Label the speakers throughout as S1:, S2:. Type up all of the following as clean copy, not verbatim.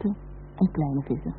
S1: grote en kleine vissen.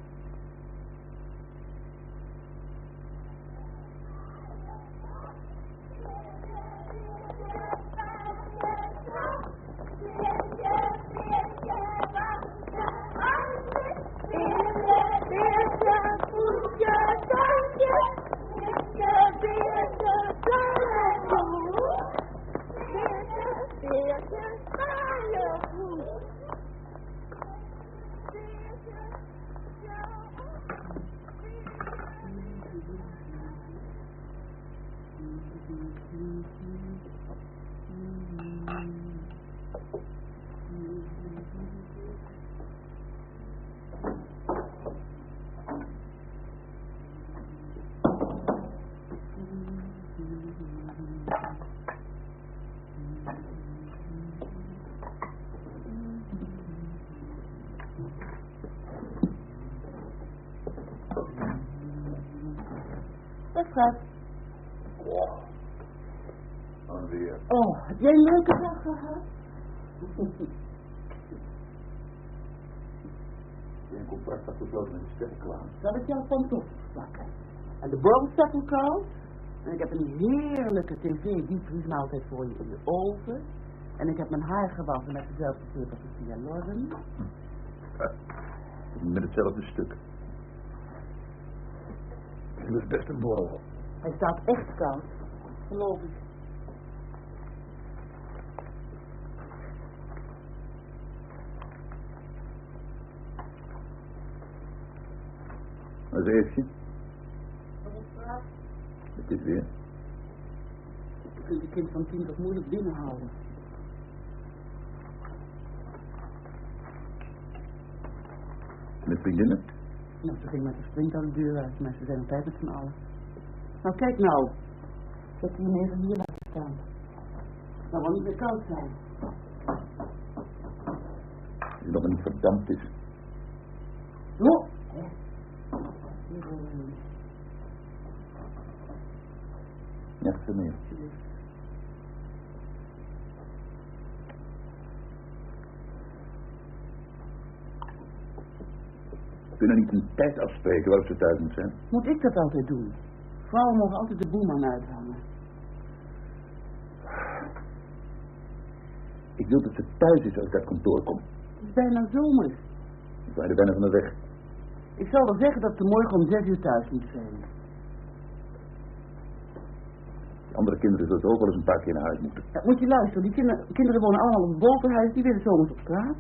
S2: Wat gaat?
S3: Alweer.
S2: Oh, heb jij een leuke dag gehad?
S3: Een contract afgesloten met de sterrenkraan.
S2: Zal ik jou pantoffels pakken? En de borrel staat al koud. En ik heb een heerlijke tv-diepvriesmaaltijd voor je in de oven. En ik heb mijn haar gewassen met dezelfde zeep als Sophia Loren.
S3: Met hetzelfde stuk. Dat is best een borrel.
S2: Hij staat echt koud, geloof ik.
S3: Wat heeft je? Het is weer.
S2: Je kunt een kind van 10 toch moeilijk binnenhouden.
S3: Met vriendinnen?
S2: Nou, ze ging met een sprint aan de deur uit, maar ze zijn op tijd met z'n allen. Nou, kijk nou. Zet die even hier laten staan. Het zal wel niet meer koud zijn.
S3: Als het nog niet verdampt is.
S2: Jo!
S3: Ja, meer. We kunnen niet een tijd afspreken waarop ze thuis moet zijn.
S2: Moet ik dat altijd doen? Vrouwen mogen altijd de boeman uithangen.
S3: Ik wil dat ze thuis is als ik uit kantoor kom.
S2: Het is bijna zomer.
S3: Ik ben er bijna van de weg.
S2: Ik zal wel zeggen dat ze morgen om 6 uur thuis moet zijn.
S3: De andere kinderen zullen ook wel eens een paar keer naar huis moeten.
S2: Ja, moet je luisteren, die kinderen wonen allemaal op het bovenhuis, die willen zomers op straat.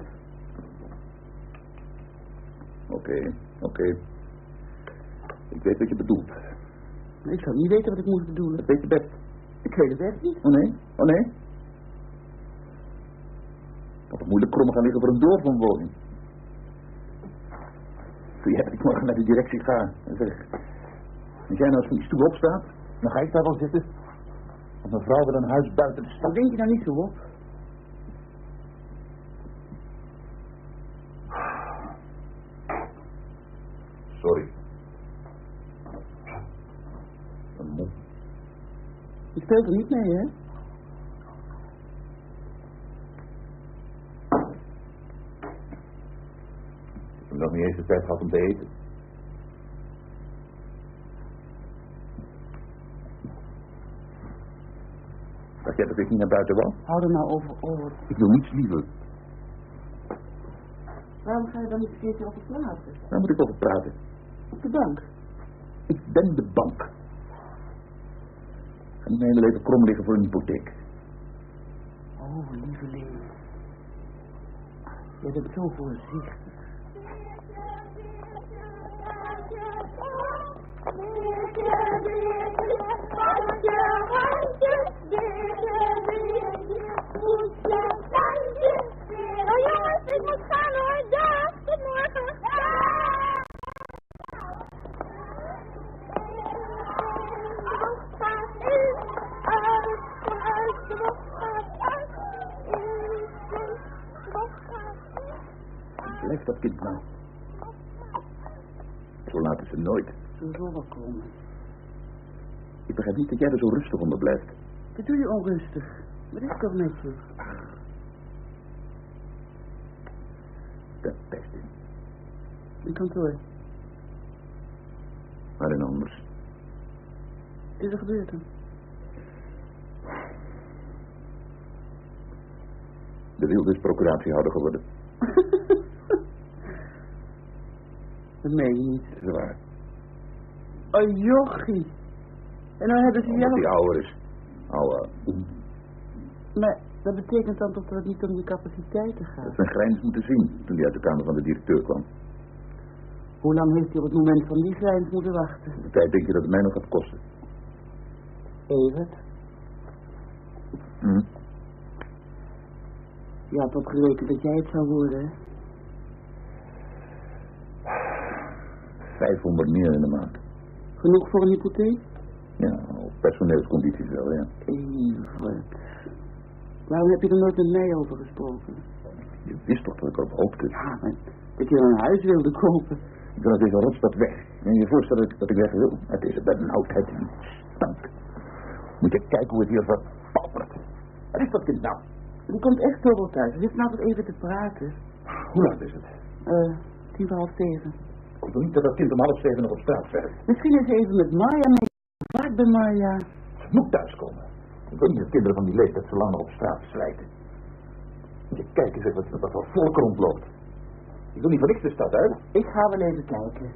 S3: Oké. Ik weet wat je bedoelt.
S2: Ik zou niet weten wat ik moet bedoelen.
S3: Dat weet je best.
S2: Ik weet het echt niet.
S3: Oh nee? Het kan toch moeilijk krom gaan liggen voor een doorwoonwoning. Wil jij dat ik morgen naar de directie ga en zeg... Als jij nou eens van die stoel opstaat, dan ga ik daar wel zitten. Want mijn vrouw wil een huis buiten de stad.
S2: Dan denk je daar niet zo op.
S3: Sorry. Een moe.
S2: Je speelt er niet mee, hè?
S3: Ik heb nog niet eens de tijd gehad om te eten. Dacht jij dat ik niet naar buiten wou?
S2: Hou er nou over.
S3: Ik wil niets liever.
S2: Waarom ga je dan niet een keertje over praten?
S3: Waar moet ik over praten?
S2: Op de bank.
S3: Ik ben de bank. Ik ga niet mijn hele leven krom liggen voor een hypotheek.
S2: Oh, lieveling. Jij bent zo voorzichtig.
S4: Oh jongens, ik moet gaan hoor. Dag, tot morgen.
S3: Blijf dat kind nou. Zo laat is ze nooit.
S2: Zo zal wel komen.
S3: Ik begrijp niet dat jij er zo rustig onder blijft.
S2: Dat doe je onrustig. Wat is toch met je?
S3: Dat beste.
S2: In kantoor.
S3: Waarin anders?
S2: Is er gebeurd dan?
S3: De Wilde is procuratiehouder geworden.
S2: Dat meen je niet.
S3: Dat is waar.
S2: Oh, jochie. En dan hebben ze
S3: Omdat
S2: jou...
S3: hij ouder is. Ouder.
S2: Maar dat betekent dan toch dat het niet om je capaciteiten gaat?
S3: Dat zijn grijns moeten zien toen hij uit de kamer van de directeur kwam.
S2: Hoe lang heeft hij op het moment van die grijns moeten wachten?
S3: De tijd denk je dat het mij nog gaat kosten.
S2: Evert,
S3: Hm?
S2: je had opgerekend dat jij het zou worden, hè?
S3: 500 meer in de maand.
S2: Genoeg voor een hypotheek?
S3: Ja, op personeelscondities wel, ja.
S2: Evert, waarom heb je er nooit met mij over gesproken?
S3: Je wist toch dat ik erop hoopte.
S2: Ja, maar dat je een huis wilde kopen.
S3: Ik wil uit deze rotstad weg. En je voorstellen dat ik weg wil. Het is benauwdheid die stank. Moet je kijken hoe het hier verpaupert. Wat is dat kind nou?
S2: Die komt echt dubbel thuis. We zitten nou tot even te praten.
S3: Hoe laat is het?
S2: 7:50.
S3: Ik wil niet dat dat kind om 6:30 nog op straat vergt.
S2: Misschien eens even met Marja mee. Vaak bij Marja.
S3: Het moet thuiskomen. Ik wil niet dat kinderen van die leeftijd zo lang nog op straat slijten. Moet je kijken zeg wat voor volk rondloopt. Ik wil niet voor niks de stad uit.
S2: Ik ga wel even kijken.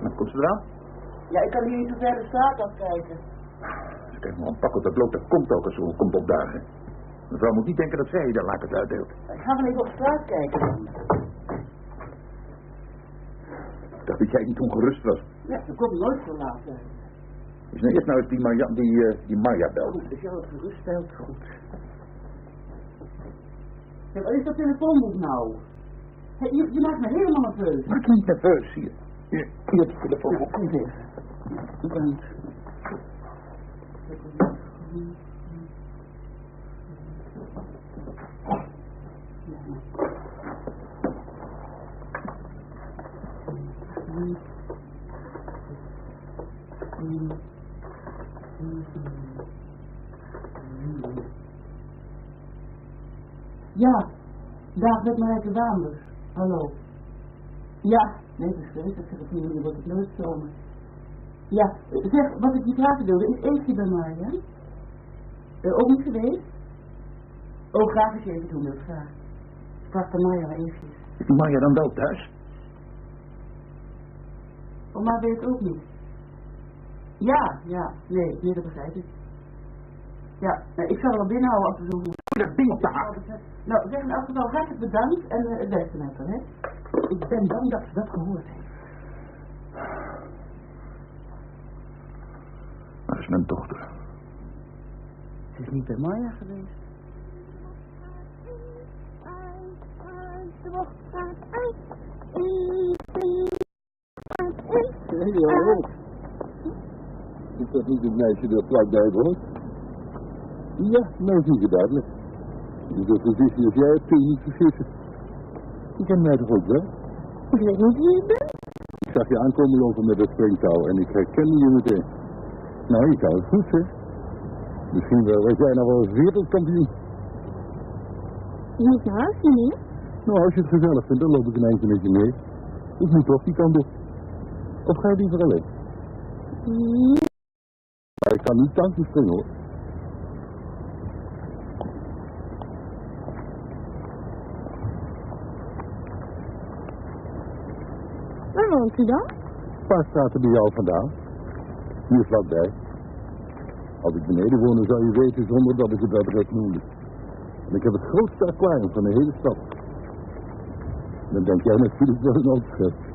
S3: Nou, komt ze eraan?
S2: Ja, ik kan hier niet zo ver de straat afkijken.
S3: Ze krijgt nog een pak op dat lood, dat komt ook als ze komt opdagen. Mevrouw moet niet denken dat zij daar lakens uitdeelt.
S2: Ik ga wel even op straat kijken dan.
S3: Ik dacht dat jij niet ongerust was.
S2: Ja, ze komt nooit zo laat.
S3: Is nou eerst nou eens die Marja belt.
S2: Goed, als je het gerust stelt, goed. Ja, wat is dat telefoonboek nou? Hey, je maakt me helemaal nerveus.
S3: Maak je niet nerveus, hier. Hier het telefoonboek.
S2: Ja, even. Bedankt. Ja, dag met Marijke Waanders. Hallo. Ja, nee, dat is geweest. Dat zeg ik niet, je wordt het nooit zomer. Ja, zeg, wat ik je vragen wilde, is Eefje bij mij, hè? Ook niet geweest? Oh, graag als je even doen wilt, graag. Vraag dan Marja eventjes.
S3: Is die Marja dan wel thuis?
S2: Oh, maar weet het ook niet. Ja, nee, dat begrijp ik. Ja, ik zal wel binnenhouden als we zo
S3: Dat ding daar.
S2: Nou, zeg in elk geval hartelijk bedankt en het beste met haar, hè. Ik ben bang dat ze dat gehoord heeft.
S3: Waar is mijn dochter?
S2: Ze is niet bij Marja geweest.
S1: Is dat niet het meisje dat vlakbij woont? Ja, nou zie je duidelijk. Dus dat positie als jij hebt, kun je niet vergissen. Je kent mij toch ook wel?
S4: Ik weet niet wie je bent.
S1: Ik zag je aankomen lopen met dat springtouw en ik herkende je meteen. Nou, je kan het goed, zeg. Misschien wel, was jij nou wel eens wereldkampioen?
S4: Je moet naar huis, meneer.
S1: Nou, als je het gezellig vindt, dan loop ik een eindje met je mee. Ik moet toch die kant op. Of ga je liever alleen?
S4: Nee.
S1: Maar ik kan niet tankje springen, hoor.
S4: Waar woont u dan?
S1: Een paar straten bij jou vandaan. Hier vlakbij. Als ik beneden woonde zou je weten zonder dat ik het wel direct noemde. En ik heb het grootste aquarium van de hele stad. Dan denk jij natuurlijk wel een overschrift.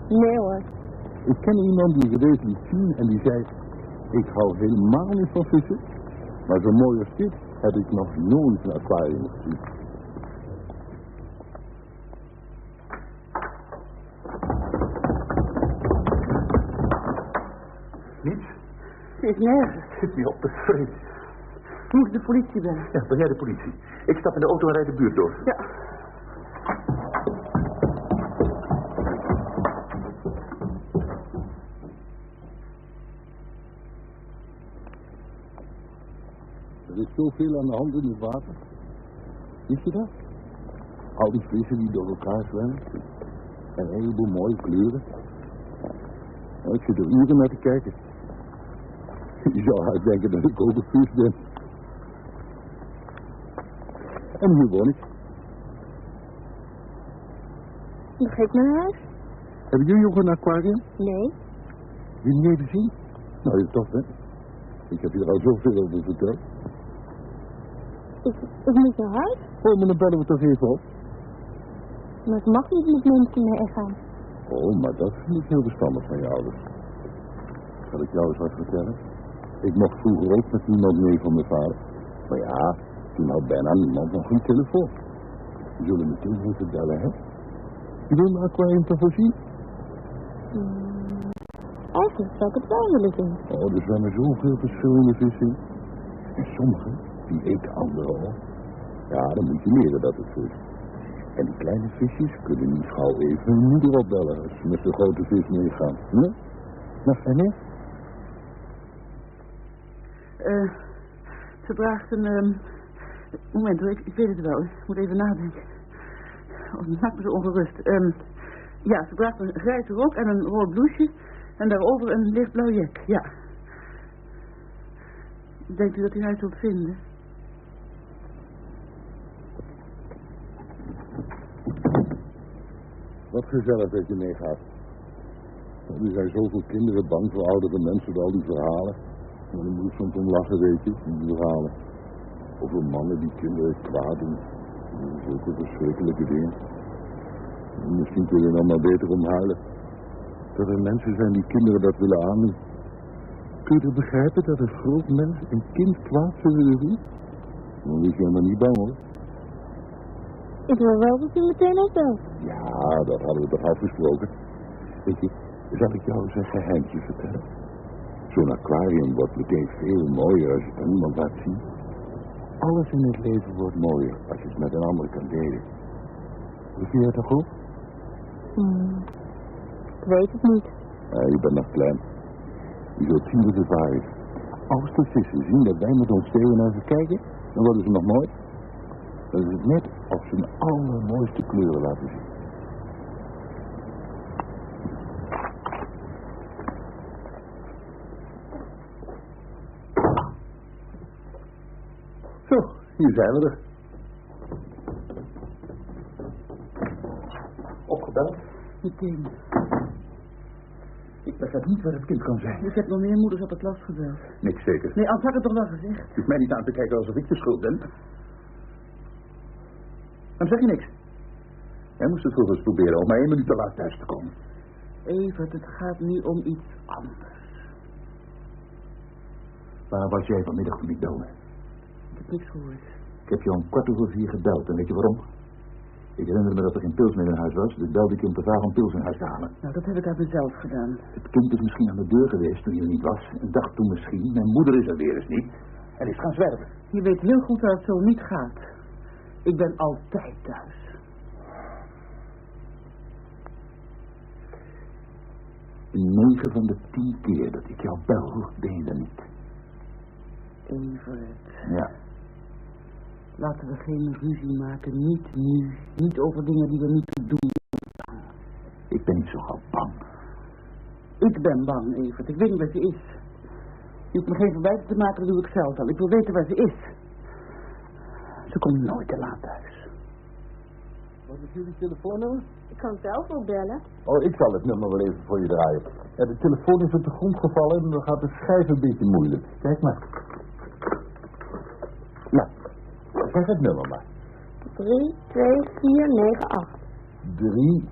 S4: Nee hoor.
S1: Ik ken iemand die geweest liet zien en die zei... Ik hou helemaal niet van vissen. Maar zo mooi als dit heb ik nog nooit een aquarium gezien.
S3: Niets?
S2: Ze is nergens.
S3: Zit niet op de vrees.
S2: Moet de politie bellen?
S3: Ja, ben jij de politie? Ik stap in de auto en rijd de buurt door.
S2: Ja.
S1: Het is zo zoveel aan de hand in het water. Wist je dat? Al die vissen die door elkaar zwemmen. En een heleboel mooie kleuren. Nou, ik zit er uren naar te kijken. Je zou haast denken dat ik ook een vis ben. En hier woon ik.
S4: Mag ik naar huis?
S1: Hebben jullie ook een aquarium?
S4: Nee.
S1: Wil je niet even zien? Nou, je toch, hè? Ik heb hier al zoveel over verteld.
S4: Ik moet naar huis.
S1: Oh, maar dan bellen we toch even op.
S4: Maar het mag niet met mensen meegaan.
S1: Oh, maar dat vind ik heel verstandig van je ouders. Zal ik jou eens wat vertellen? Ik mocht vroeger ook met niemand mee van mijn vader. Maar ja, toen had bijna niemand nog een telefoon. We zullen meteen even bellen, hè? Je wil mijn aquarium toch voorzien?
S4: Eigenlijk zou ik het wel willen zien.
S1: Oh, er zwemmen zoveel verschillende vissen. En sommige, die eten anderen al. Ja, dan moet je leren dat het zo is. En die kleine visjes kunnen niet gauw even hun moeder opbellen als ze met de grote vis meegaan. Hm? Nou, en nee?
S2: Ze draagt een... Moment hoor, ik weet het wel. Ik moet even nadenken. Oh, dat maakt me zo ongerust. Ja, ze draagt een grijze rok en een rood blouseje. En daarover een lichtblauw jek, ja. Denkt u dat u haar zult vinden?
S1: Wat gezellig dat je meegaat. Er zijn zoveel kinderen bang voor oudere mensen door al die verhalen. En dan moet ik soms om lachen, weet je, die verhalen. Over mannen die kinderen kwaad doen. Zulke verschrikkelijke dingen. Misschien kun je dan maar beter om huilen. Dat er mensen zijn die kinderen dat willen aandoen. Kun je het begrijpen dat een groot mens een kind kwaad zou willen doen? Dan is je helemaal niet bang, hoor.
S4: Ik wil wel dat u meteen opbelt.
S1: Ja, dat hadden we toch afgesproken. Weet je, zal ik jou eens een geheimtje vertellen? Zo'n aquarium wordt meteen veel mooier als je het aan niemand laat zien. Alles in het leven wordt mooier als je het met een ander kan delen. Hoe vind je dat toch ook?
S4: Ik weet het niet.
S1: Je bent nog klein. Je zult zien wat het waar is. Als de vissen zien dat wij met ons tweeën naar ze kijken, dan worden ze nog mooi. Dan is het net of ze hun allermooiste kleuren laten zien. Zo, hier zijn we er.
S3: Opgebeld?
S2: Meteen.
S3: Ik begrijp niet waar het kind kan zijn.
S2: Ik heb nog meer moeders op het last gebeld.
S3: Niks zeker.
S2: Nee, anders had ik het toch wel gezegd.
S3: Je hoeft mij niet aan te kijken alsof ik de schuld ben. Dan zeg je niks. Jij moest het vroeger eens proberen om maar 1 minuut te laat thuis te komen.
S2: Evert, het gaat nu om iets anders.
S3: Waar was jij vanmiddag toen ik belde?
S2: Ik heb niks gehoord.
S3: Ik heb je om 4:15 gebeld en weet je waarom? Ik herinner me dat er geen pils meer in huis was, dus belde ik je om te vragen om pils in huis te halen.
S2: Nou, dat heb ik uit mezelf gedaan.
S3: Het kind is misschien aan de deur geweest toen je er niet was en dacht toen misschien, mijn moeder is er weer eens niet en is gaan zwerven.
S2: Je weet heel goed dat het zo niet gaat. Ik ben altijd thuis.
S3: 9 van de 10 keer dat ik jou bel, ben je er niet.
S2: Evert.
S3: Ja.
S2: Laten we geen ruzie maken. Niet nu. Niet over dingen die we niet te doen.
S3: Ik ben niet zo gauw bang.
S2: Ik ben bang, Evert. Ik weet niet waar ze is. Je hoeft me geen verwijten te maken, dat doe ik zelf al. Ik wil weten waar ze is. Ze komt nooit te laat thuis.
S1: Wat is jullie telefoonnummer?
S4: Ik kan zelf wel bellen.
S1: Oh, ik zal het nummer wel even voor je draaien. Ja, de telefoon is op de grond gevallen en dan gaat de schijf een beetje moeilijk. Kijk maar. Nou, zeg het nummer maar.
S4: 3, 2, 4, 9, 8.
S1: 3,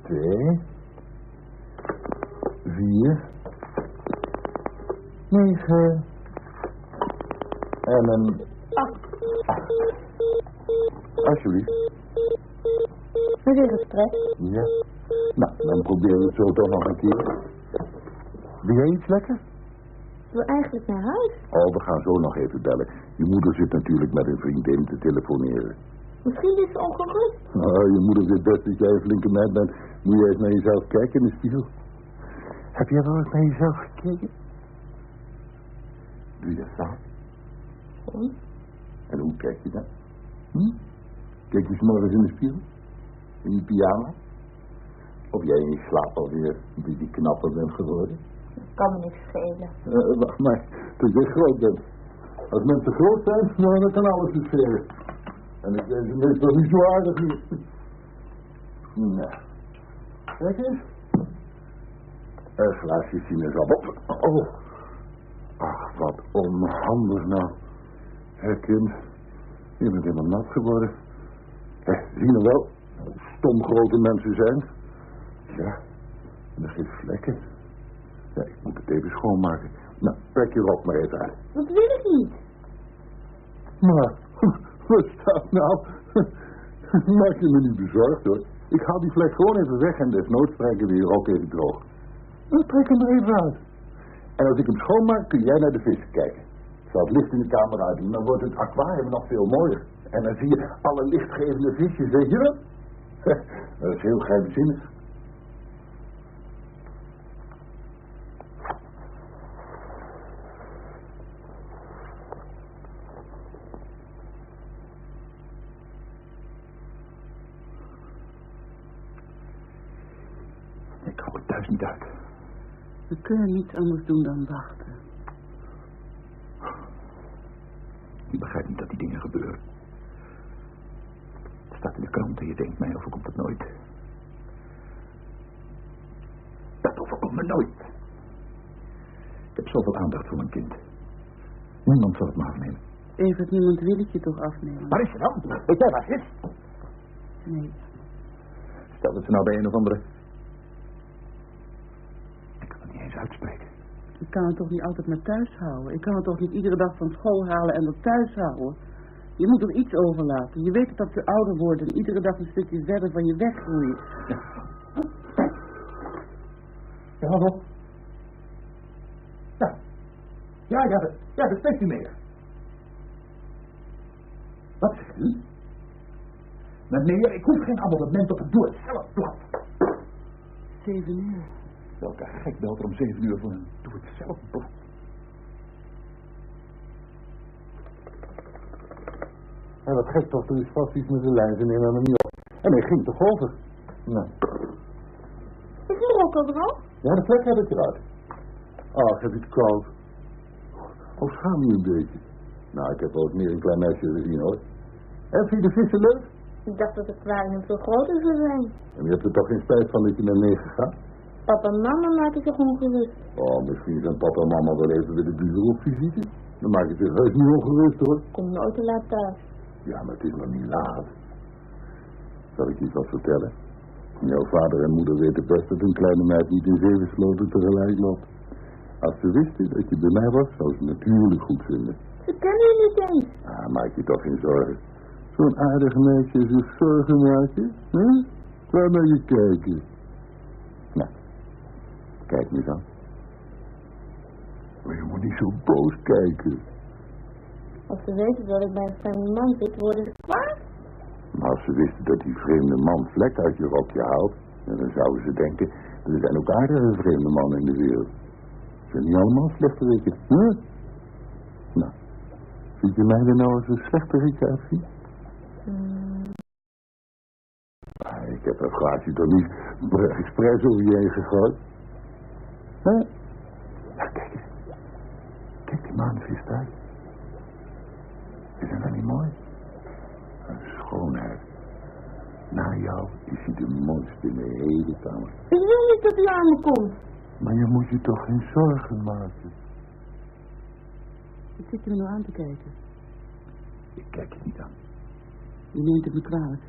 S1: 2, 4, 9 en een 8. Alsjeblieft.
S4: Met een gesprek.
S1: Ja. Nou, dan proberen we het zo toch nog een keer. Wil jij iets lekker?
S4: Ik wil eigenlijk naar huis.
S1: Oh, we gaan zo nog even bellen. Je moeder zit natuurlijk met een vriendin te telefoneren.
S4: Misschien is ze ongerust.
S1: Oh, je moeder weet best dat jij een flinke meid bent. Moet je eens naar jezelf kijken in de spiegel. Heb jij wel eens naar jezelf gekeken? Doe je dat zo?
S4: soms.
S1: En hoe kijk je dan? Kijk je 's morgens in de spiegel? In je pyjama? Of jij in je slaap alweer een beetje knapper bent geworden?
S4: Dat kan me niks schelen.
S1: Wacht maar, tot jij groot bent. Als mensen groot zijn, nou, dan kan alles dus schelen. En ik ben meestal niet zo aardig meer. Nou, kijk eens. Een glaasje sinaasappel. Oh. Ach, wat onhandig nou. Hé, kind. Je bent helemaal nat geworden. Zie je wel hoe stom grote mensen zijn? Ja, en er geen vlekken. Ja, ik moet het even schoonmaken. Nou, trek je rok maar even uit.
S4: Dat wil ik niet.
S1: Maar, wat staat nou? Maak je me niet bezorgd, hoor. Ik haal die vlek gewoon even weg en desnoods strijken we hier ook even droog. Dan trek hem er even uit. En als ik hem schoonmaak, kun jij naar de vissen kijken. Ik zal het licht in de kamer uitdoen, dan wordt het aquarium nog veel mooier. En dan zie je alle lichtgevende visjes, weet je wel? Dat is heel geheimzinnig.
S3: Ik hou het thuis niet uit.
S2: We kunnen niets anders doen dan wachten.
S3: Je begrijpt niet dat die dingen gebeuren. Het staat in de krant en je denkt, mij overkomt het nooit. Dat overkomt me nooit. Ik heb zoveel aandacht voor mijn kind. Niemand zal het me afnemen.
S2: Evert, niemand wil het je toch afnemen?
S3: Waar is je dan? Weet jij waar ze is?
S2: Nee.
S3: Stel dat ze nou bij een of andere... Ik kan het niet eens uitspreken.
S2: Ik kan het toch niet altijd maar thuis houden? Ik kan het toch niet iedere dag van school halen en dat thuis houden? Je moet er iets overlaten. Je weet dat ze ouder worden en iedere dag een stukje verder van je weggroeien.
S3: Ja, wat op? Ja, dat spreekt u meer. Wat zegt u? Meneer, ik hoef geen abonnement op het doe het zelf blad.
S2: 7 uur.
S3: Welke gek belt er om 7 uur voor een doe het zelf blad?
S1: En wat gek toch, er is vast iets met de lijn, ze nemen hem niet op. En hij ging toch over? Nou.
S4: Is er ook al droog?
S1: Ja, de vlek heb ik eruit. Ach, heb je het koud? Of schaam je een beetje? Nou, ik heb wel eens meer een klein meisje gezien, hoor. En vind je de vissen leuk?
S4: Ik dacht dat het aquarium veel groter zou zijn.
S1: En je hebt er toch geen spijt van dat je bent meegegaan?
S4: Papa en mama maken zich ongerust.
S1: Oh, misschien zijn papa en mama wel even bij de buren op visite. Dan maak je zich heus niet ongerust, hoor.
S4: Kom nooit te laat thuis.
S1: Ja, maar het is nog niet laat. Zal ik je iets wat vertellen? Jouw vader en moeder weten best dat een kleine meid niet in 7 sloten tegelijk loopt. Als ze wisten dat je bij mij was, zou ze natuurlijk goed vinden.
S4: Ze kennen je niet eens.
S1: Ah, maak je toch geen zorgen. Zo'n aardig meisje zich zorgen maken, hè? Waar naar je kijken. Nou, kijk me dan. Maar je moet niet zo boos kijken.
S4: Als ze weten dat ik bij een vreemde man zit, worden ze kwaad.
S1: Maar als ze wisten dat die vreemde man vlek uit je rokje haalt, dan zouden ze denken, er zijn ook aardige vreemde mannen in de wereld. Ze zijn niet allemaal slechterikken, hè? Nou, vind je mij er nou als een slechterik uitzien? Ik heb dat glaasje toch niet expres over je heen gegooid? Hè? Ja, kijk eens. Kijk die maanvis daar. Is dat niet mooi? Een schoonheid. Na jou is hij de mooiste in de hele kamer.
S4: Ik wil niet dat hij aan me komt.
S1: Maar je moet je toch geen zorgen maken?
S2: Ik zit je me nou aan te kijken.
S3: Ik kijk je niet aan.
S2: Je neemt het me kwalijk.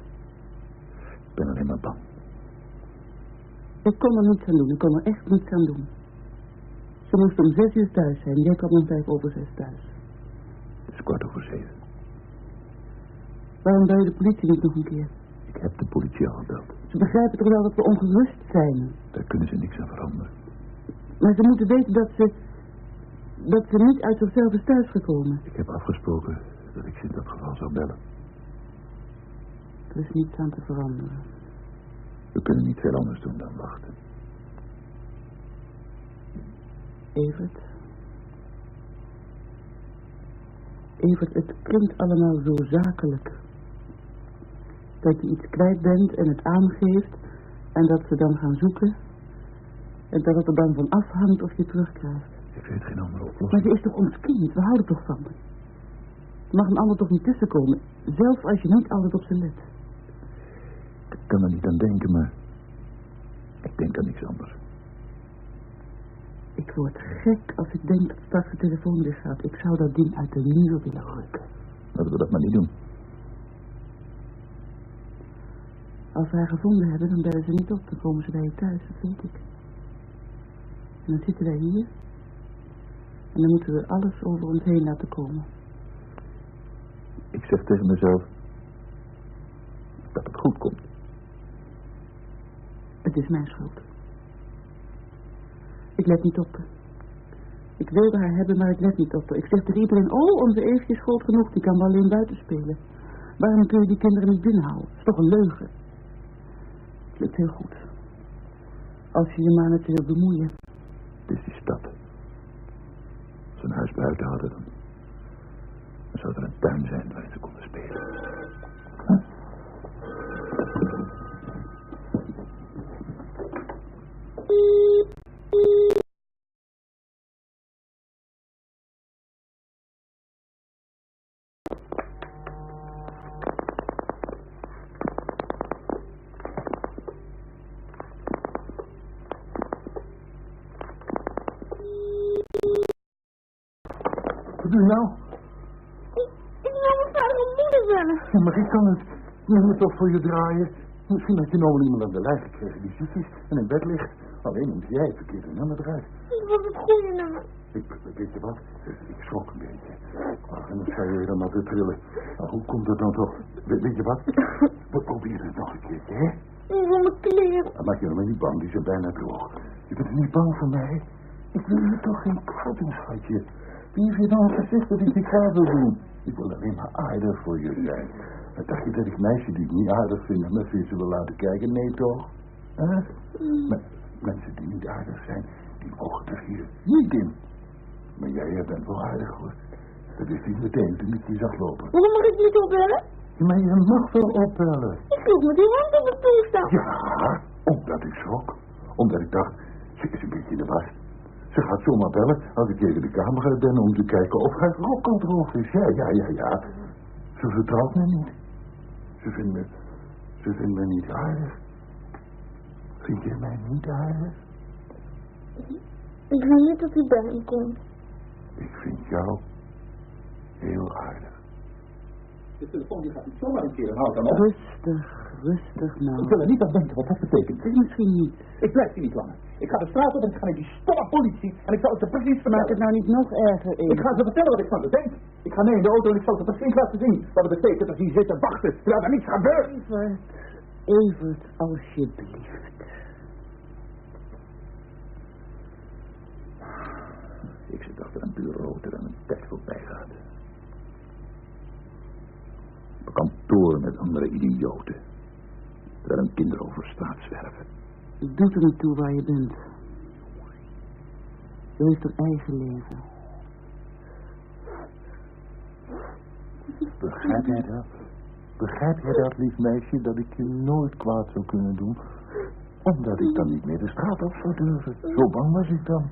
S3: Ik ben alleen maar bang.
S2: Ik kon er niets aan doen. Ik kon er echt niets aan doen. Ze moest om 6 uur thuis zijn. Jij kwam om 5:05 thuis.
S3: Het is 7:15.
S2: Waarom bel je de politie niet nog een keer?
S3: Ik heb de politie al gebeld.
S2: Ze begrijpen toch wel dat we ongerust zijn?
S3: Daar kunnen ze niks aan veranderen.
S2: Maar ze moeten weten dat ze niet uit zichzelf is thuisgekomen.
S3: Ik heb afgesproken dat ik ze in dat geval zou bellen.
S2: Er is niets aan te veranderen.
S3: We kunnen niet veel anders doen dan wachten.
S2: Evert. Evert, het klinkt allemaal zo zakelijk. Dat je iets kwijt bent en het aangeeft en dat ze dan gaan zoeken en dat het er dan van afhangt of je terugkrijgt.
S3: Ik weet geen andere oplossing.
S2: Maar ze is toch ons kind, we houden toch van haar. Er mag een ander toch niet tussenkomen, zelfs als je niet altijd op zijn let.
S3: Ik kan er niet aan denken, maar ik denk aan niks anders.
S2: Ik word gek als ik denk dat straks de telefoon weer gaat. Ik zou dat ding uit de muur willen rukken.
S3: Laten we dat maar niet doen.
S2: Als we haar gevonden hebben, dan bellen ze niet op. Dan komen ze bij je thuis, dat weet ik. En dan zitten wij hier. En dan moeten we alles over ons heen laten komen.
S3: Ik zeg tegen mezelf dat het goed komt.
S2: Het is mijn schuld. Ik let niet op haar. Ik wilde haar hebben, maar ik let niet op haar. Ik zeg tegen iedereen, oh, onze Eefje is groot genoeg, die kan wel alleen buiten spelen. Waarom kun je die kinderen niet binnenhouden? Dat is toch een leugen. Het lukt heel goed. Als je je maar met ze wilt bemoeien.
S3: Het is die stad. Als we een huis buiten hadden, dan zou er een tuin zijn waarin ze konden spelen.
S1: Wat doe je nou?
S4: Ik wil mijn vader en moeder bellen.
S1: Ja, maar ik kan het. Je moet toch voor je draaien. Misschien had je nou wel iemand aan de lijn gekregen die ziek is en in bed ligt. Alleen moet jij het verkeerde nummer eruit.
S4: Ik was het goede nummer.
S1: Weet je wat? Ik schrok een beetje. En dan zou je weer maar weer trillen. Nou, hoe komt dat dan toch? Weet je wat? We proberen het nog een keertje, hè?
S4: Ik wil mijn kleren.
S1: Dan maak je me niet bang, die zijn bijna droog. Je bent niet bang voor mij? Ik wil je toch geen kwaad doen, schatje. Wie heeft je dan gezegd dat ik je kwaad wil doen? Ik wil alleen maar aardig voor je zijn. En dacht je dat ik meisje die ik niet aardig vind naar mijn vissen wil laten kijken? Nee toch? Mensen die niet aardig zijn, die mogen er hier niet in. Maar jij bent wel aardig hoor. Dat is niet meteen toen ik je zag lopen.
S4: Waarom mag ik niet opbellen?
S1: Ja, maar je mag wel opbellen.
S4: Ik sloeg met die hand op het toestel.
S1: Ja, omdat ik schrok. Omdat ik dacht, ze is een beetje in de was. Ze gaat zomaar bellen als ik even de kamer uit ben om te kijken of haar rok al droog is. Ja. Ze vertrouwt me niet. Ze vindt me niet aardig. Vind je mij niet aardig?
S4: Ik wil niet dat hij bij hem komt.
S1: Ik vind jou heel aardig.
S3: De telefoon die gaat niet zomaar een keer een hout aan op.
S2: Rustig nou.
S3: Ik wil er niet aan denken wat dat betekent.
S2: Het is misschien niet.
S3: Ik blijf hier niet langer. Ik ga de straat op en ik ga naar die stomme politie. En ik zal het ze precies
S2: Maak
S3: vermelden.
S2: het nou niet nog erger,
S3: Ik ga ze vertellen wat ik van ze denk. Ik ga mee in de auto en ik zal ze precies laten zien wat het betekent als die zitten wachten terwijl er niets gebeurt.
S2: Evert, alsjeblieft.
S3: Ik zit achter een bureau terwijl een tijd voorbij gaat. Op een kantoor met andere idioten. Terwijl een kinderen over straat zwerven.
S2: Het doet er niet toe waar je bent. Je heeft een eigen leven.
S1: Begrijp jij dat? Begrijp jij dat, lief meisje, dat ik je nooit kwaad zou kunnen doen? Omdat ik dan niet meer de straat op zou durven. Zo bang was ik dan.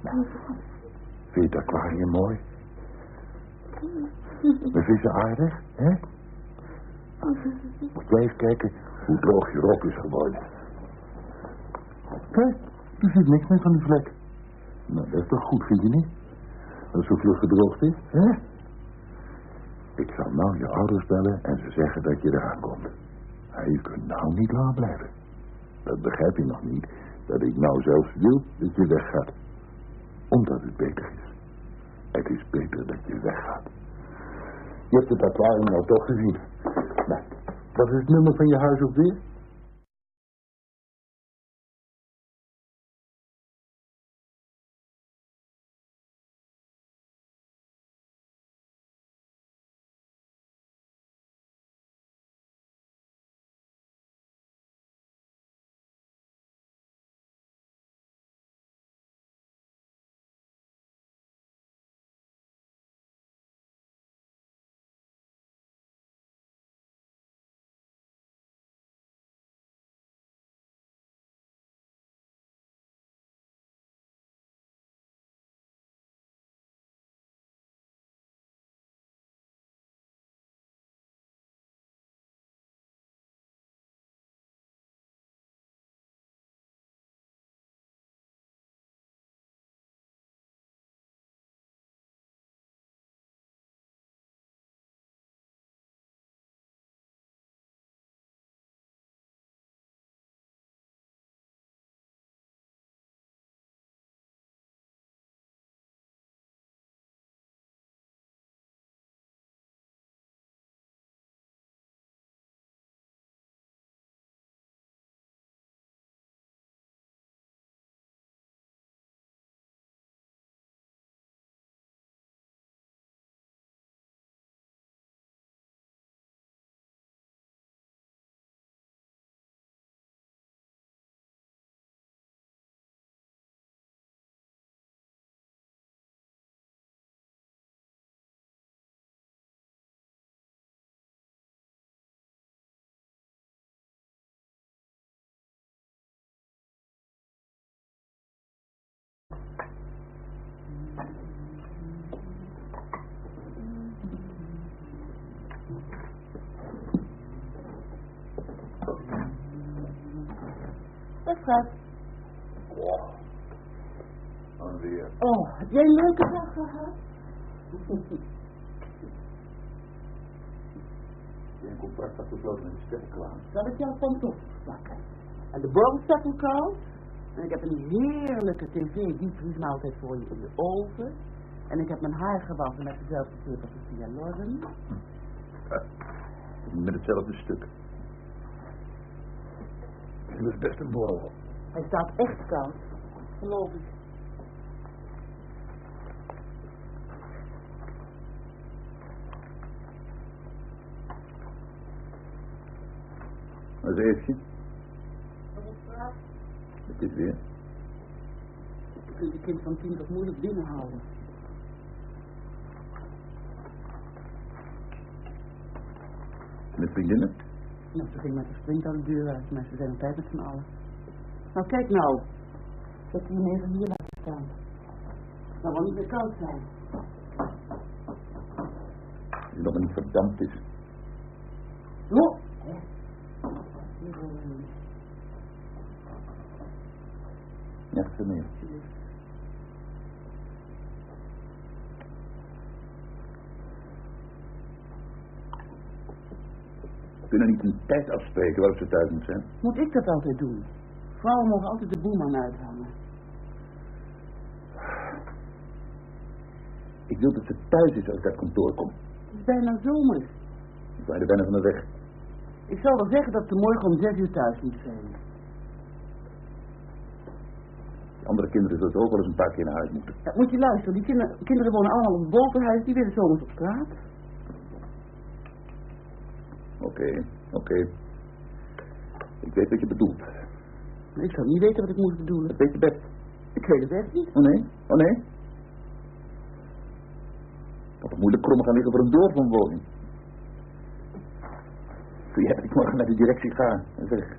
S1: Nou, vind je het aquarium mooi? We vissen aardig, hè? Moet jij eens kijken hoe droog je rok is geworden. Kijk, je ziet niks meer van die vlek. Nou, dat is toch goed, vind je niet? Dat zo vlug gedroogd is, hè? Ik zal nou je ouders bellen en ze zeggen dat je eraan komt. Maar je kunt nou niet langer blijven. Dat begrijp je nog niet, dat ik nou zelfs wil dat je weggaat. Omdat het beter is. Het is beter dat je weggaat. Je hebt het aquarium nou toch gezien. Nou, wat is het nummer van je huis ook weer?
S2: schat.
S1: Alweer.
S2: Oh, heb jij een leuke dag gehad?
S1: Je een contract afgesloten met de sterrenkwaan.
S2: Zal ik jou van top pakken? En de borrel staat al koud. En ik heb een heerlijke tv-diepvriesmaaltijd voor je in de oven. En ik heb mijn haar gewassen met dezelfde peperversie Lorren.
S3: Met hetzelfde stuk. Dat is best een borrel.
S2: Hij staat echt koud, geloof ik.
S3: Wat heeft je? Het is weer.
S2: Je kunt een kind van 10 toch moeilijk binnenhouden.
S3: Met vriendinnen?
S2: Nou, ze ging met een sprint aan de deur uit, maar ze zijn op tijd met z'n allen. Nou, kijk nou. Dat die even hier laten staan. Het zal wel niet meer koud zijn.
S3: Als het nog niet verdampt is.
S2: Jo!
S3: Ja, voor meer. We kunnen niet een tijd afspreken waarop ze thuis moet zijn.
S2: Moet ik dat altijd doen? Vrouwen mogen altijd de boeman uithangen.
S3: Ik wil dat ze thuis is als ik uit kantoor kom.
S2: Het is bijna zomer.
S3: Ik ben er bijna van de weg.
S2: Ik zal wel zeggen dat ze morgen om 6 uur thuis moet zijn.
S3: De andere kinderen zullen ook wel eens een paar keer naar huis moeten.
S2: Ja, moet je luisteren, die kinderen wonen allemaal op het bovenhuis, die willen zomers op straat.
S3: Oké. Ik weet wat je bedoelt.
S2: Ik zou niet weten wat ik moest bedoelen.
S3: Dat weet je best.
S2: Ik weet het echt niet.
S3: Oh nee? Ik had toch moeilijk krom gaan liggen voor een doorwoonwoning. Kun jij dat ik morgen naar de directie ga en zeg...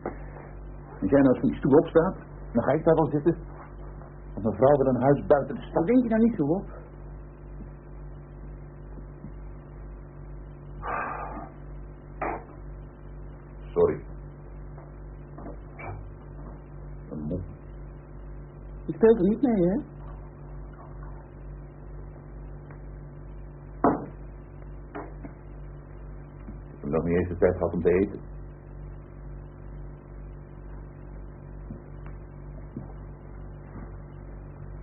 S3: Als jij nou eens van die stoel opstaat, dan ga ik daar wel zitten. Want mijn vrouw wil een huis buiten de
S2: Dan
S3: stad.
S2: denk je daar niet zo op.
S3: Sorry. Een mop.
S2: Je speelt er niet mee, hè?
S3: Ik heb nog niet eens de tijd gehad om te eten.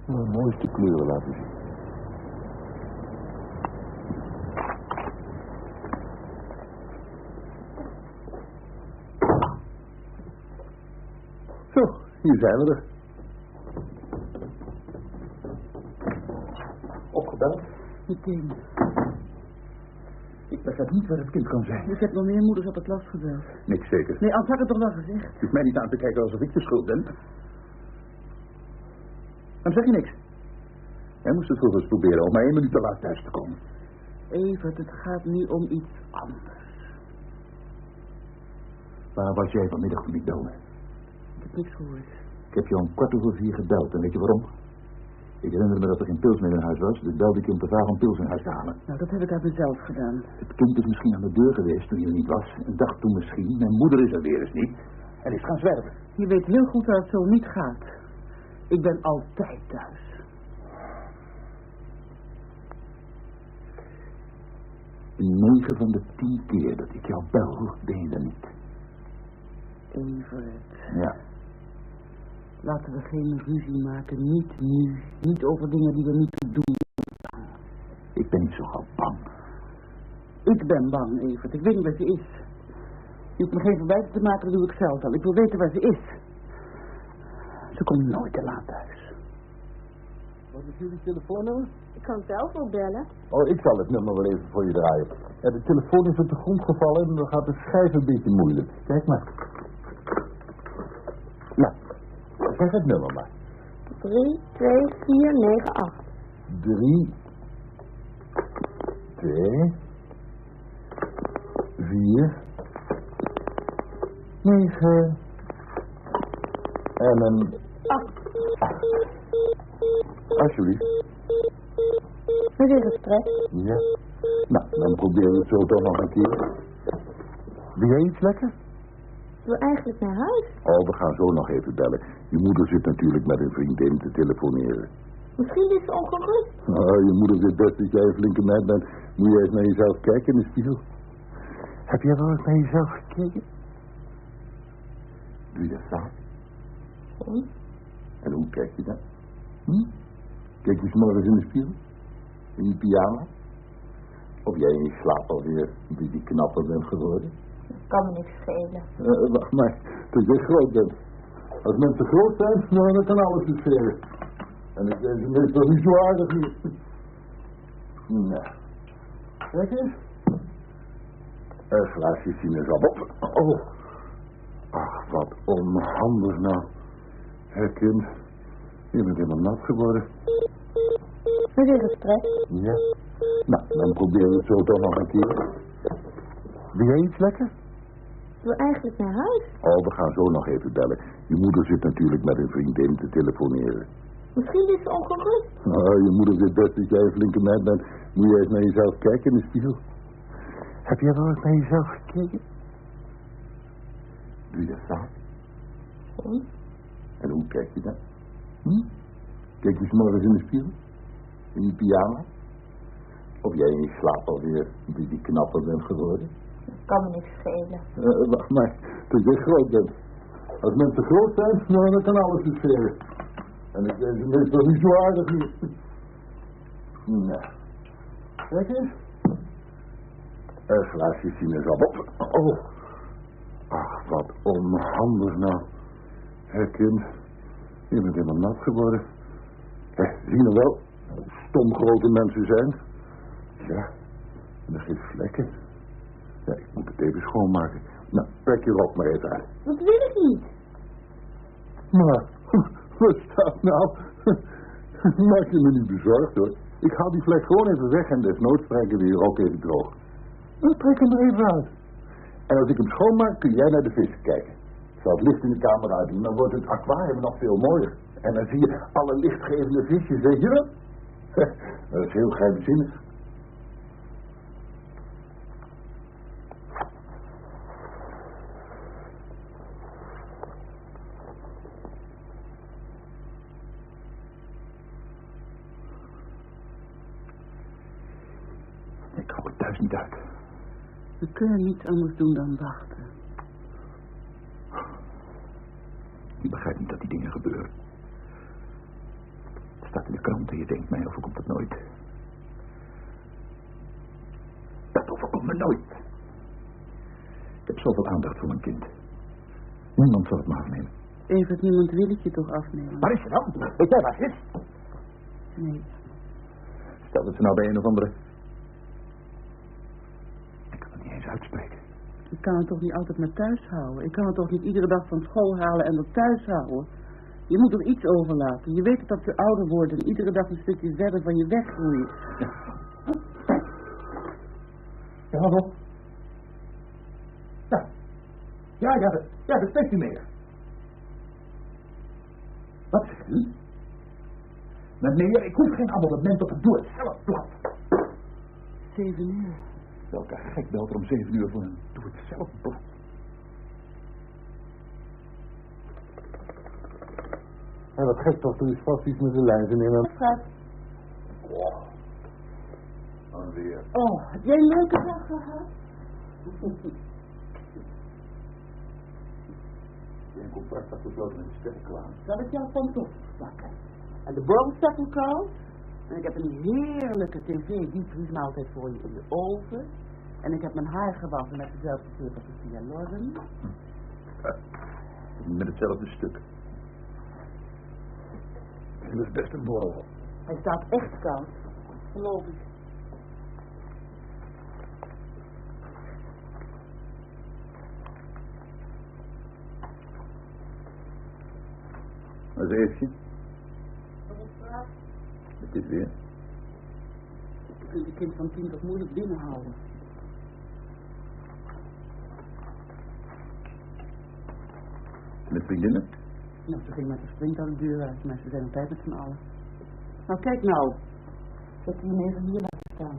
S1: De mooiste kleuren laten zien. Zo, hier zijn we er.
S3: Opgebeld?
S2: Meteen.
S3: Ik begrijp niet waar het kind kan zijn.
S2: Ik heb nog meer moeders op het last gebeld.
S3: Niks zeker.
S2: Nee, anders had ik het toch wel gezegd.
S3: Je hoeft mij niet aan te kijken alsof ik de schuld ben. Dan zeg je niks. Jij moest het vroeger eens proberen om maar 1 minuut te laat thuis te komen.
S2: Evert, het gaat nu om iets anders.
S3: Waar was jij vanmiddag toen ik belde?
S2: Ik heb niks gehoord.
S3: Ik heb je om 4:15 gebeld en weet je waarom? Ik herinner me dat er geen pils meer in huis was, dus belde ik je om te vragen om pils in huis te halen.
S2: Nou, dat heb ik uit mezelf gedaan.
S3: Het kind is misschien aan de deur geweest toen je er niet was en dacht toen misschien, mijn moeder is er weer eens niet en is gaan zwerven.
S2: Je weet heel goed dat het zo niet gaat. Ik ben altijd thuis.
S3: In 9 van de 10 keer dat ik jou bel, ben je er niet.
S2: Evert.
S3: Ja.
S2: Laten we geen ruzie maken. Niet nu. Niet over dingen die we niet te doen.
S3: Ik ben niet zo gauw bang.
S2: Ik ben bang, Evert. Ik weet niet waar ze is. Je hoeft me geen verwijten te maken, dat doe ik zelf al. Ik wil weten waar ze is. Ze komt nooit te laat thuis.
S1: Wat is jullie telefoonnummer?
S4: Ik kan zelf wel bellen.
S1: Oh, ik zal het nummer wel even voor je draaien. Ja, de telefoon is op de grond gevallen en dan gaat de schijf een beetje moeilijk. Kijk maar. Nou, zeg het nummer maar.
S4: 3, 2, 4, 9, 8.
S1: 3, 2, 4, 9 en een 8. Alsjeblieft.
S4: Met een gesprek.
S1: Ja. Nou, dan proberen we het zo toch nog een keer. Wil jij iets lekker?
S4: Ik wil eigenlijk naar huis.
S1: Oh, we gaan zo nog even bellen. Je moeder zit natuurlijk met een vriendin te telefoneren.
S4: Misschien is ze ongerust.
S1: Oh, je moeder zit best dat jij een flinke meid bent. Moet je eens naar jezelf kijken in de spiegel. Heb jij wel eens naar jezelf gekeken? Doe je dat vaak? En hoe kijk je dan? Kijk je 's morgens in de spiegel? In je pyjama? Of jij in je slaap alweer die knapper bent geworden?
S4: Dat kan me niks schelen.
S1: Wacht maar, tot jij groot bent. Als mensen groot zijn, dan kan alles dus schelen. En ik ben ze meestal niet zo aardig hier. Nou, kijk eens. Een glaasje sinaasappel. Oh. Ach, wat onhandig nou. Hé kind, je bent helemaal nat geworden.
S4: Met een gesprek?
S1: Ja. Nou, dan proberen we het zo toch nog een keer. Wil jij iets lekker?
S4: Ik wil eigenlijk naar huis.
S1: Oh, we gaan zo nog even bellen. Je moeder zit natuurlijk met een vriendin te telefoneren.
S4: Misschien is ze ongerust.
S1: Oh, je moeder zit best dat jij een flinke meid bent. Moet je eens naar jezelf kijken in de spiegel. Heb jij wel eens naar jezelf gekeken? Doe je dat vaak? En hoe kijk je dan? Kijk je 's morgens in de spiegel? In je pyjama? Of jij in je slaap alweer die knapper bent geworden?
S4: Dat kan me niks schelen.
S1: Wacht maar, tot jij groot bent. Als mensen groot zijn, dan kan alles dus schelen. En ik ben ze meestal niet zo aardig hier. Nou, kijk eens. Een glaasje sinaasappel. Oh. Ach, wat onhandig nou. Hé kind, je bent helemaal nat geworden. Zie je wel, hoe stom grote mensen zijn. Ja, en er geeft vlekken. Ja, ik moet het even schoonmaken. Nou, trek je rok maar even uit.
S4: Dat wil ik niet.
S1: Maar, wat staat nou? Maak je me niet bezorgd hoor. Ik haal die vlek gewoon even weg en desnoods strijken we je rok even droog. Dan trek hem er even uit. En als ik hem schoonmaak, kun jij naar de vissen kijken. Ik zal het licht in de kamer uitdoen, dan wordt het aquarium nog veel mooier. En dan zie je alle lichtgevende visjes, weet je wel? Dat is heel geheimzinnig. Ik hou het thuis niet uit.
S2: We kunnen niets anders doen dan wachten.
S3: Je begrijpt niet dat die dingen gebeuren. Het staat in de krant en je denkt mij overkomt het nooit. Dat overkomt me nooit. Ik heb zoveel aandacht voor mijn kind. Niemand zal het me afnemen.
S2: Evert, niemand wil het je toch afnemen?
S3: Waar is ze dan? Weet jij waar ze is?
S2: Nee.
S3: Stel dat ze nou bij een of andere... Ik kan het niet eens uitspreken.
S2: Ik kan het toch niet altijd maar thuis houden? Ik kan het toch niet iedere dag van school halen en dat thuis houden? Je moet er iets overlaten. Je weet dat je ouder wordt en iedere dag een stukje verder van je weggroeit.
S3: Ja, wat op? Ja, dat spreekt u meer. Wat zegt u? Meneer, ik hoef geen abonnement op het doe het zelf blad.
S2: 7 uur.
S3: Welke gek belt er om 7 uur voor een doe het zelf blad?
S1: Ja, wat gek toch, er is vast iets met de lijzen in hem.
S4: Schat.
S1: Alweer.
S2: Oh, heb jij een leuke dag gehad?
S1: Een contract afgesloten met de sterrenkraan.
S2: Zal ik jou van top pakken? En de borrelstapel koud. En ik heb een heerlijke tv-diepvriesmaaltijd voor je in de oven. En ik heb mijn haar gewassen met dezelfde peper als via Lorden.
S3: Met hetzelfde stuk. En dat is best een borrel.
S2: Hij staat echt koud. Geloof ik.
S3: Wat is je? Het is weer.
S2: Je kunt een kind van 10 toch moeilijk binnenhouden.
S3: Met vriendinnen?
S2: Nou, ze ging met een sprint aan de deur uit, maar ze zijn altijd met z'n allen. Nou, kijk nou. Zet je hem even hier laten staan.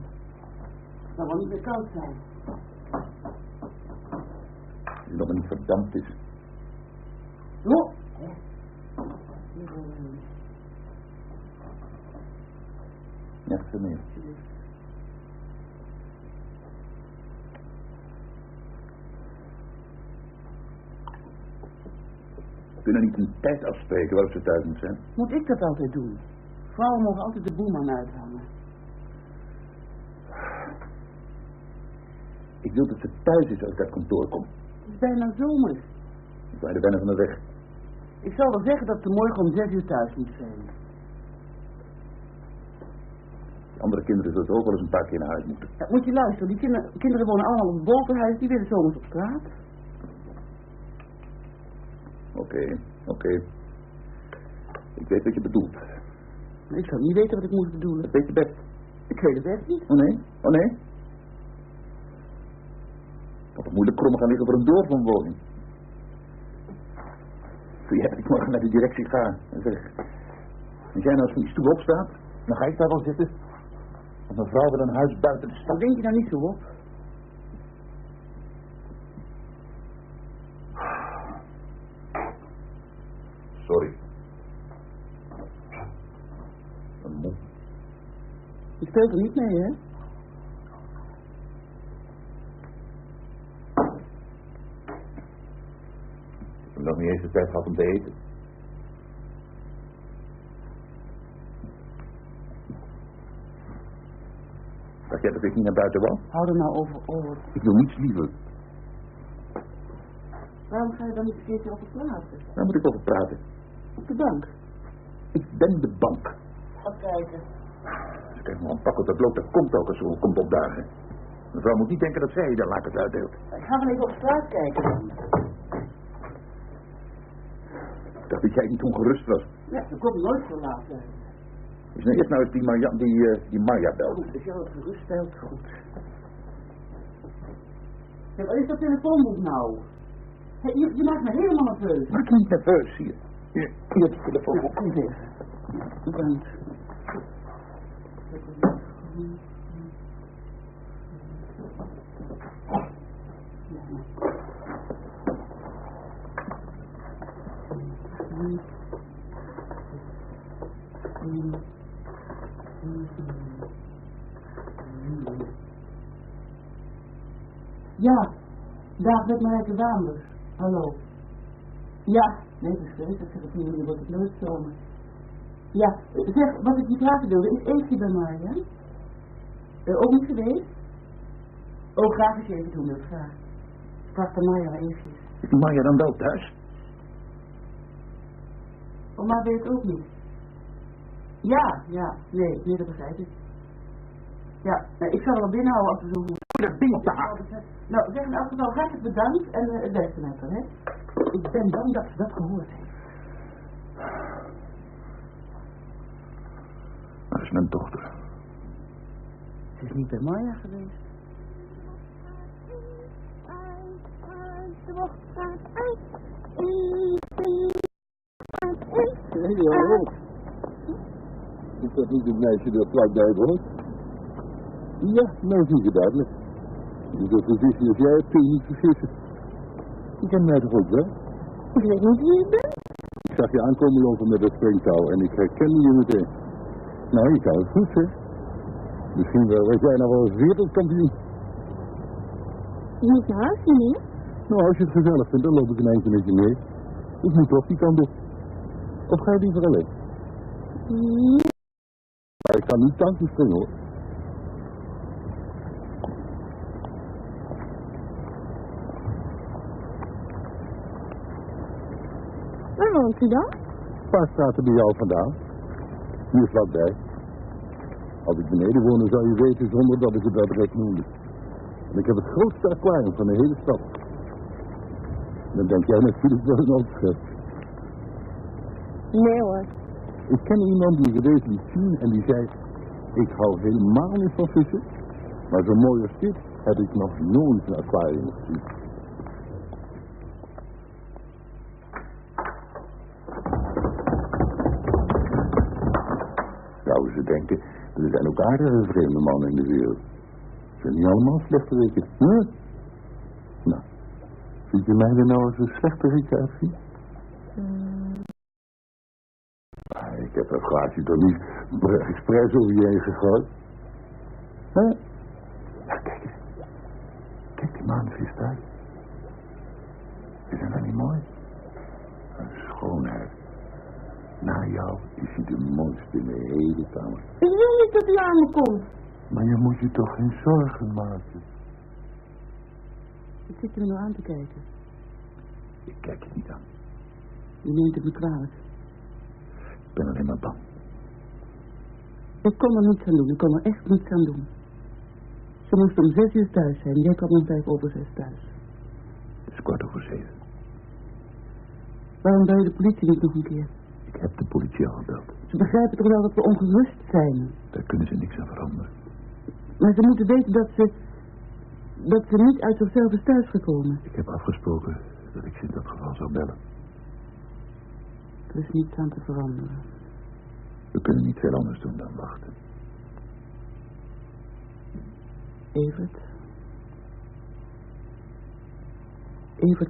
S2: Het zal wel niet meer koud zijn.
S3: hij nog maar niet verdampt is.
S2: Oh.
S3: Ja, veel meer. We kunnen niet een tijd afspreken waarop ze thuis moet zijn.
S2: Moet ik dat altijd doen? Vrouwen mogen altijd de boeman uithangen.
S3: Ik wil dat ze thuis is als ik uit kantoor kom.
S2: Het is bijna zomer.
S3: Ik ben er bijna van de weg.
S2: Ik zal wel zeggen dat ze morgen om 6 uur thuis moet zijn.
S3: De andere kinderen zullen ook wel eens een paar keer naar huis moeten.
S2: Ja, moet je luisteren, die kinderen wonen allemaal op het bovenhuis, die willen zomers op straat.
S3: Oké. Ik weet wat je bedoelt.
S2: Maar ik zou niet weten wat ik moet bedoelen.
S3: Dat weet je best.
S2: Ik weet het echt niet.
S3: Oh nee? Ik had het moeilijk krom gaan liggen voor een doorwoonwoning. Kun jij dat ik morgen naar de directie ga en zeg... Als jij nou eens van die stoel opstaat, dan ga ik daar wel zitten. Want mijn vrouw wil een huis buiten de stad.
S2: Dan denk je daar niet zo op.
S3: Sorry. Een moe.
S2: Je speelt er niet mee, hè?
S3: Ik heb nog niet eens de tijd gehad om te eten. Dacht jij dat ik niet naar buiten wou?
S2: Hou er nou over.
S3: Ik wil niets liever.
S2: Waarom ga je dan niet een keertje over praten?
S3: Waar moet ik over praten?
S2: Op de bank.
S3: Ik ben de bank.
S2: Ga kijken.
S3: Als ik even een pak op dat bloot, dat komt ook als ze komt opdagen. Mevrouw moet niet denken dat zij de lakens uitdeelt.
S2: Ik ga wel even op straat kijken dan.
S3: Ik dacht dat jij niet ongerust was.
S2: Ja, dat komt nooit zo laat zijn.
S3: Is nou eerst nou eens die Marja belt.
S2: Goed, als je al gerust stelt, goed. Ja, wat is dat telefoonboek nou? Hey, je maakt me helemaal nerveus.
S3: Maak je niet nerveus, hier. Hier die telefoon.
S2: Ja, kom even. Bedankt. Ja, dag met Marijke Daanders. Hallo. Ja, nee, dat is geweest, dat zeg ik niet, wordt het nooit zomer. Ja, zeg, wat ik je vragen wilde, is Eefje bij mij, hè? Ook niet geweest? Oh, graag eens even doen, dat graag. Vraag bij Marja maar Eefje.
S3: Is die Marja dan wel thuis?
S2: Oh, maar weet het ook niet. Ja, nee, dat begrijp ik. Ja, nou, ik zal er wel binnenhouden als we zo doen.
S3: Dat ding op de haak.
S2: Nou, zeg in elk geval hartelijk bedankt en het beste met haar, hè. Ik ben bang dat ze dat gehoord heeft.
S3: Dat is mijn dochter.
S2: Ze is niet bij Marja geweest.
S1: Ja, is dat niet het meisje dat vlakbij woont? Ja, nou zie je duidelijk. Dus dat positie als jij hebt, kun je niet vergissen. Je kent mij toch ook wel?
S4: Ik weet niet wie je bent.
S1: Ik zag je aankomen lopen met dat springtouw en ik herkende je meteen. Nou, je kan het goed, zeg. Misschien wel, was jij nou wel eens wereldkampioen?
S4: Je moet naar huis, meneer.
S1: Nou, als je het gezellig vindt, dan loop ik een eindje met je mee. Ik moet toch die kant op. Of ga je liever alleen?
S4: Nee.
S1: Maar ik kan niet tankjes springen, hoor.
S4: Waar woont u dan?
S1: Een paar straten bij jou vandaan. Hier vlakbij. Als ik beneden woonde, zou je weten zonder dat ik het adres noemde. En ik heb het grootste aquarium van de hele stad. Dan denk jij natuurlijk wel een opschrift.
S4: Nee hoor.
S1: Ik ken iemand die geweest liet zien en die zei... Ik hou helemaal niet van vissen. Maar zo mooi als dit heb ik nog nooit een aquarium gezien. Zouden ze denken, er zijn ook aardige vreemde mannen in de wereld. Ze zijn niet allemaal slechteriken. Huh? Nou, Ziet je mij er nou als een slechterietje uitzien? Ik heb dat glaasje toch niet expres over je heen gegooid? Hè? Ja, kijk eens. Kijk die maanvis daar. Is dat nou niet mooi? Een schoonheid. Na jou is hij de mooiste in de hele kamer.
S2: Ik wil niet dat hij aan me komt.
S1: Maar je moet je toch geen zorgen maken?
S2: Ik zit je me nou aan te kijken.
S3: Ik kijk je niet aan.
S2: Je neemt het me kwalijk.
S3: Ik ben alleen maar bang.
S2: Ik kon er niets aan doen. Ik kon er echt niets aan doen. Ze moest om 6 uur thuis zijn. Jij kwam om 5:05 thuis.
S3: Het is 7:15.
S2: Waarom bel je de politie niet nog een keer?
S3: Ik heb de politie al gebeld.
S2: Ze begrijpen toch wel dat we ongerust zijn?
S3: Daar kunnen ze niks aan veranderen.
S2: Maar ze moeten weten dat ze niet uit zichzelf is thuisgekomen.
S3: Ik heb afgesproken dat ik ze in dat geval zou bellen.
S2: Er is niets aan te veranderen.
S3: We kunnen niet veel anders doen dan wachten.
S2: Evert,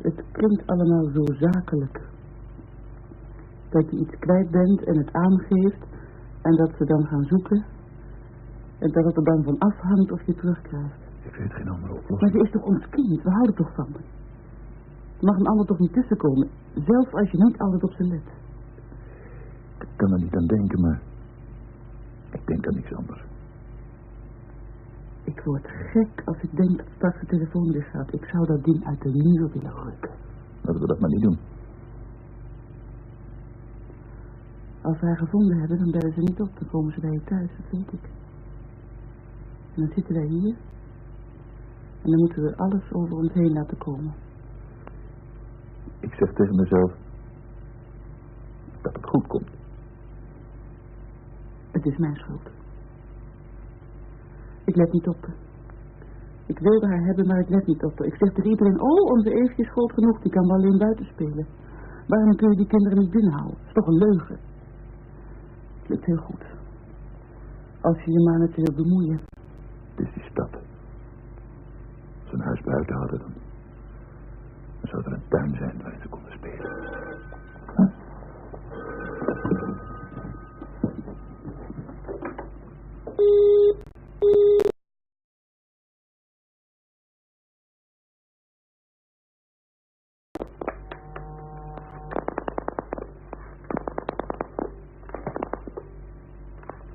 S2: het klinkt allemaal zo zakelijk. Dat je iets kwijt bent en het aangeeft en dat ze dan gaan zoeken en dat het er dan van afhangt of je het terugkrijgt.
S3: Ik weet geen andere oplossing.
S2: Maar ze is toch ons kind, we houden toch van haar. Er mag een ander toch niet tussenkomen, zelfs als je niet altijd op ze let.
S3: Ik kan er niet aan denken, maar ik denk aan niks anders.
S2: Ik word gek als ik denk dat straks de telefoon weer gaat. Ik zou dat ding uit de muur willen rukken.
S3: Laten we dat maar niet doen.
S2: Als we haar gevonden hebben, dan bellen ze niet op. Dan komen ze bij je thuis, dat weet ik. En dan zitten wij hier. En dan moeten we alles over ons heen laten komen.
S3: Ik zeg tegen mezelf dat het goed komt.
S2: Het is mijn schuld. Ik let niet op haar. Ik wilde haar hebben, maar ik let niet op haar. Ik zeg tegen iedereen, oh, onze Eefje is groot genoeg, die kan wel alleen buiten spelen. Waarom kun je die kinderen niet binnenhouden? Dat is toch een leugen. Het lukt heel goed. Als je je maar met wil bemoeien.
S3: Het is die stad. Als we een huis buiten hadden, dan zou er een tuin zijn waarin ze konden spelen.